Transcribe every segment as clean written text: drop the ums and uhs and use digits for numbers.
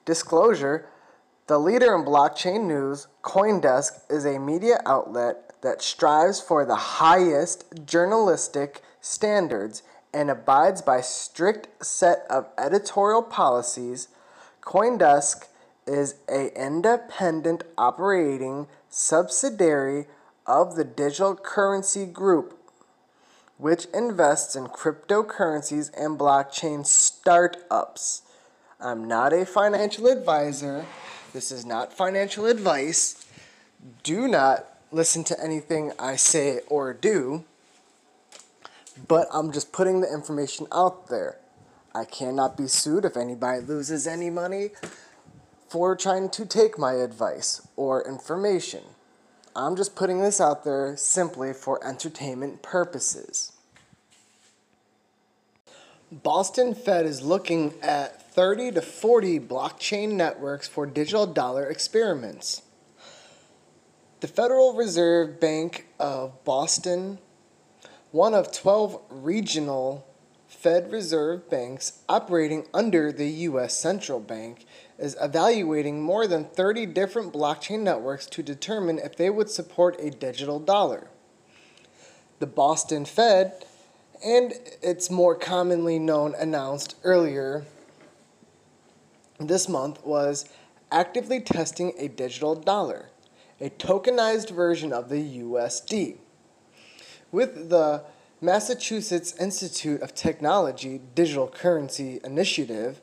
Disclosure: the leader in blockchain news, CoinDesk is a media outlet that strives for the highest journalistic standards and abides by strict set of editorial policies. CoinDesk is an independent operating subsidiary of the Digital Currency Group, which invests in cryptocurrencies and blockchain startups. I'm not a financial advisor. This is not financial advice. Do not listen to anything I say or do, but I'm just putting the information out there. I cannot be sued if anybody loses any money for trying to take my advice or information. I'm just putting this out there simply for entertainment purposes. Boston Fed is looking at 30 to 40 blockchain networks for digital dollar experiments. The Federal Reserve Bank of Boston, one of 12 regional Fed Reserve banks operating under the U.S. Central Bank, is evaluating more than 30 different blockchain networks to determine if they would support a digital dollar. The Boston Fed, and it's more commonly known, announced earlier this month, was actively testing a digital dollar, a tokenized version of the USD. With the Massachusetts Institute of Technology Digital Currency Initiative,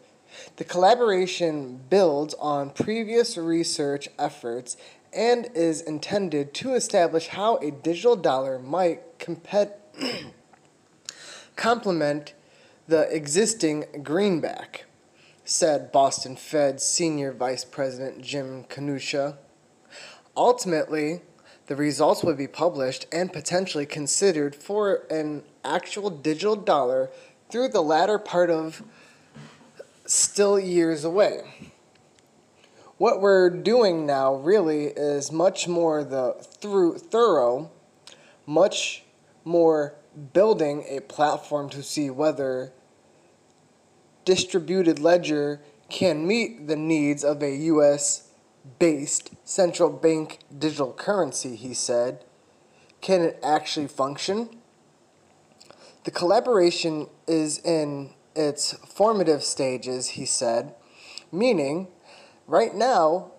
the collaboration builds on previous research efforts and is intended to establish how a digital dollar might complement the existing greenback, said Boston Fed Senior Vice President Jim Knusha. Ultimately, the results would be published and potentially considered for an actual digital dollar through the latter part of still years away. What we're doing now really is much more thorough, much more building a platform to see whether distributed ledger can meet the needs of a U.S.-based central bank digital currency, he said. Can it actually function? The collaboration is in its formative stages, he said, meaning right now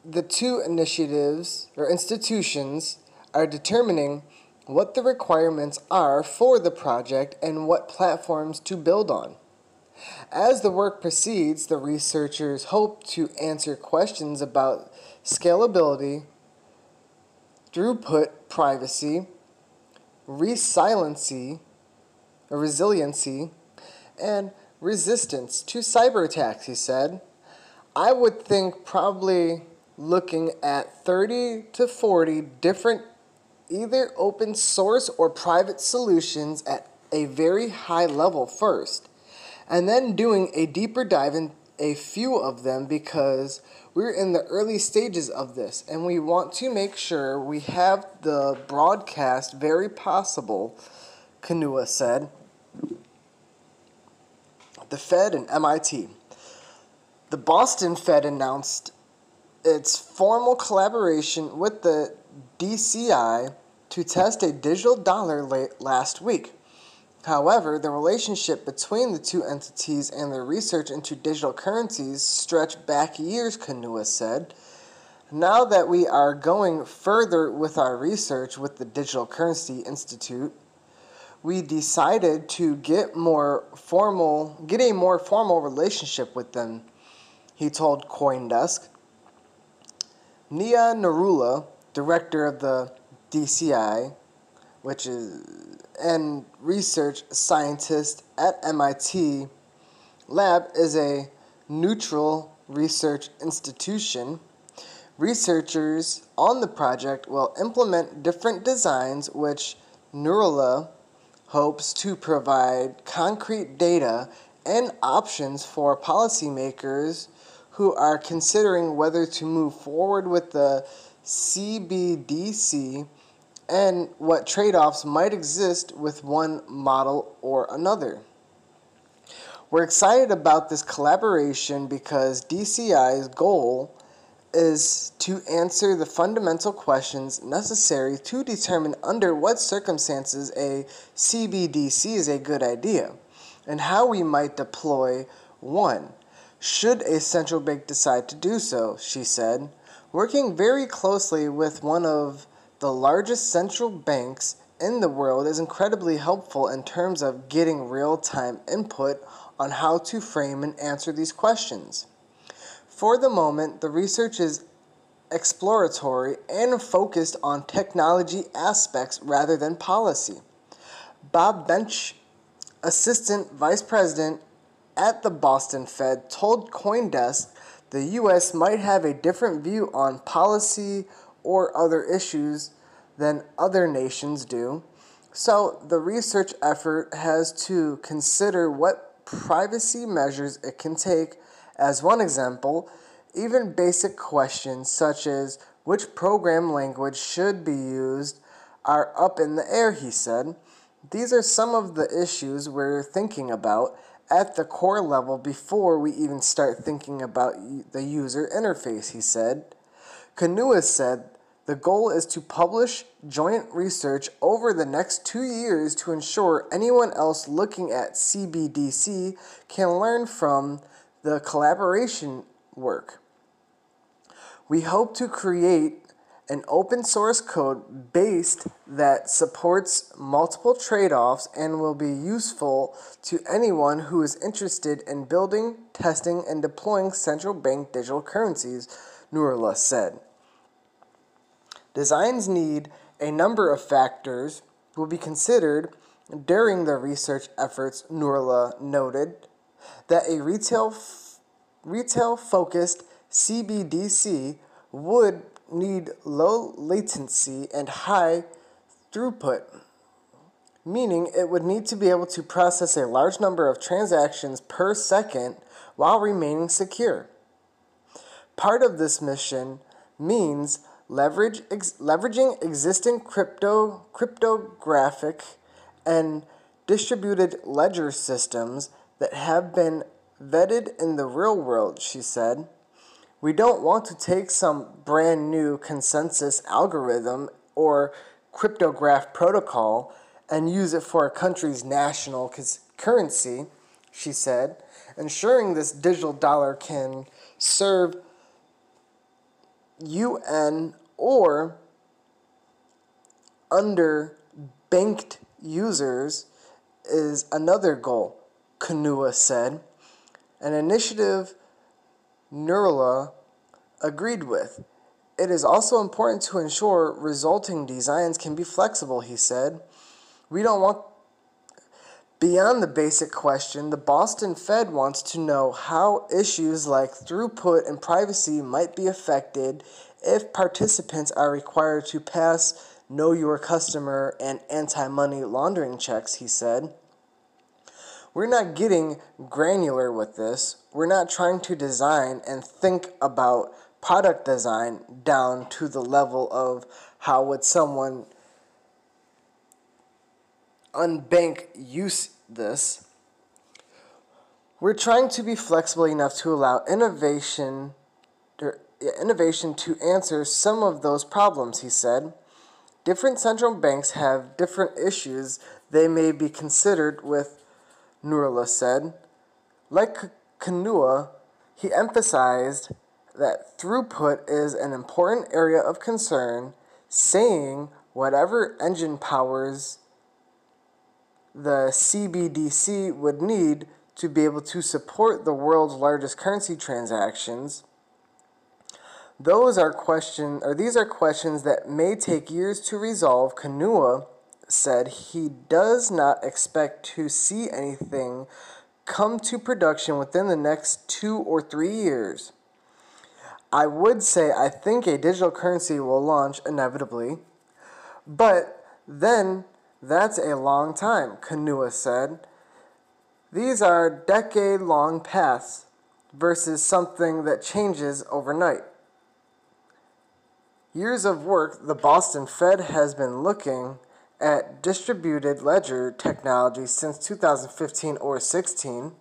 the two initiatives or institutions are determining what the requirements are for the project and what platforms to build on. As the work proceeds, the researchers hope to answer questions about scalability, throughput, privacy, resiliency, and resistance to cyber attacks, he said. I would think probably looking at 30 to 40 different either open source or private solutions at a very high level first, and then doing a deeper dive in a few of them because we're in the early stages of this and we want to make sure we have the broadcast very possible, Kanua said. The Fed and MIT. The Boston Fed announced its formal collaboration with the DCI to test a digital dollar late last week. However, the relationship between the two entities and their research into digital currencies stretched back years, Kanua said. Now that we are going further with our research with the Digital Currency Institute, we decided to get a more formal relationship with them, he told CoinDesk. Nia Narula, director of the DCI, and research scientist at MIT Lab, is a neutral research institution. Researchers on the project will implement different designs which Narula hopes to provide concrete data and options for policymakers who are considering whether to move forward with the CBDC and what trade-offs might exist with one model or another. We're excited about this collaboration because DCI's goal is to answer the fundamental questions necessary to determine under what circumstances a CBDC is a good idea and how we might deploy one, should a central bank decide to do so, she said. Working very closely with one of the largest central banks in the world is incredibly helpful in terms of getting real-time input on how to frame and answer these questions. For the moment, the research is exploratory and focused on technology aspects rather than policy. Bob Bench, Assistant Vice President at the Boston Fed, told CoinDesk the U.S. might have a different view on policy or other issues than other nations do. So the research effort has to consider what privacy measures it can take. As one example, even basic questions such as which program language should be used are up in the air, he said. These are some of the issues we're thinking about at the core level before we even start thinking about the user interface, he said. Kanua said the goal is to publish joint research over the next 2 years to ensure anyone else looking at CBDC can learn from the collaboration work. We hope to create an open source code base that supports multiple trade-offs and will be useful to anyone who is interested in building, testing, and deploying central bank digital currencies, Nurullah said. Designs need a number of factors will be considered during the research efforts, Nurullah noted. That a retail-focused CBDC would need low latency and high throughput, meaning it would need to be able to process a large number of transactions per second while remaining secure. Part of this mission means leveraging existing cryptographic and distributed ledger systems that have been vetted in the real world, she said. We don't want to take some brand new consensus algorithm or cryptograph protocol and use it for a country's national currency, she said. Ensuring this digital dollar can serve yuan or underbanked users is another goal, Kanua said. An initiative Nurullah agreed with. It is also important to ensure resulting designs can be flexible, he said. We don't want beyond the basic question. The Boston Fed wants to know how issues like throughput and privacy might be affected if participants are required to pass Know Your Customer and anti-money laundering checks, he said. We're not getting granular with this. We're not trying to design and think about product design down to the level of how would someone unbank use this. We're trying to be flexible enough to allow innovation to answer some of those problems, he said. Different central banks have different issues they may be considered with, Nurullah said. Like Kanua, he emphasized that throughput is an important area of concern, saying whatever engine powers the CBDC would need to be able to support the world's largest currency transactions. These are questions that may take years to resolve. Kanua said he does not expect to see anything come to production within the next 2 or 3 years. I would say I think a digital currency will launch inevitably, but then that's a long time, Kanua said. These are decade-long paths versus something that changes overnight. Years of work, the Boston Fed has been looking at distributed ledger technology since 2015 or 16.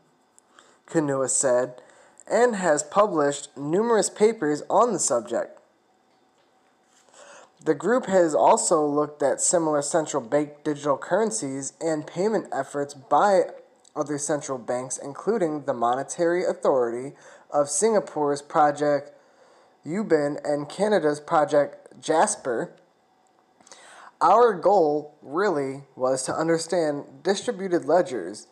Kanua said, and has published numerous papers on the subject. The group has also looked at similar central bank digital currencies and payment efforts by other central banks, including the Monetary Authority of Singapore's Project Yuan and Canada's Project Jasper. Our goal really was to understand distributed ledgers,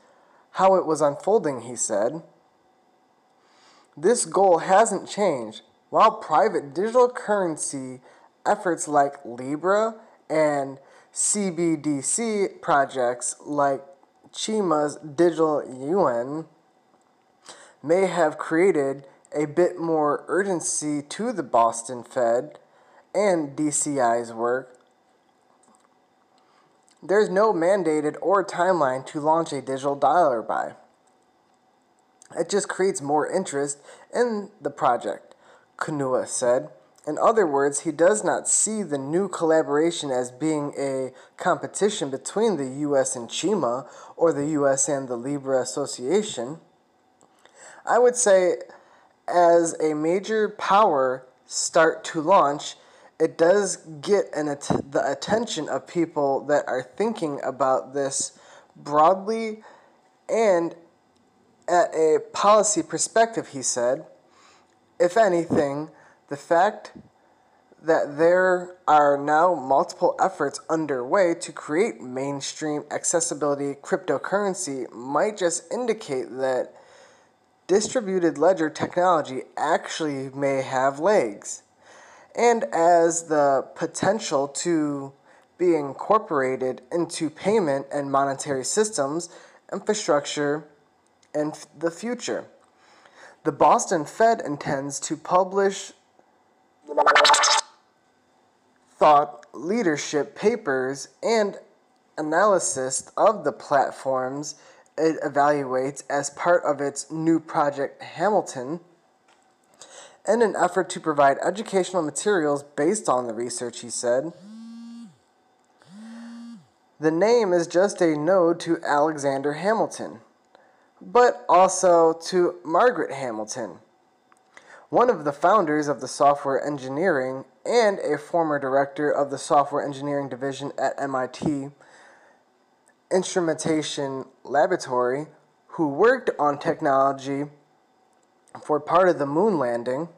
how it was unfolding, he said. This goal hasn't changed. While private digital currency efforts like Libra and CBDC projects like Chima's digital yuan may have created a bit more urgency to the Boston Fed and DCI's work, there's no mandated or timeline to launch a digital dollar by. It just creates more interest in the project, Kanua said. In other words, he does not see the new collaboration as being a competition between the U.S. and Chima or the U.S. and the Libra Association. I would say as a major power start to launch, it does get the attention of people that are thinking about this broadly and at a policy perspective, he said. If anything, the fact that there are now multiple efforts underway to create mainstream accessibility cryptocurrency might just indicate that distributed ledger technology actually may have legs, and as the potential to be incorporated into payment and monetary systems, infrastructure, and the future. The Boston Fed intends to publish thought leadership papers and analysis of the platforms it evaluates as part of its new Project Hamilton in an effort to provide educational materials based on the research, he said. The name is just a nod to Alexander Hamilton, but also to Margaret Hamilton, one of the founders of the software engineering and a former director of the software engineering division at MIT Instrumentation Laboratory, who worked on technology for part of the moon landing.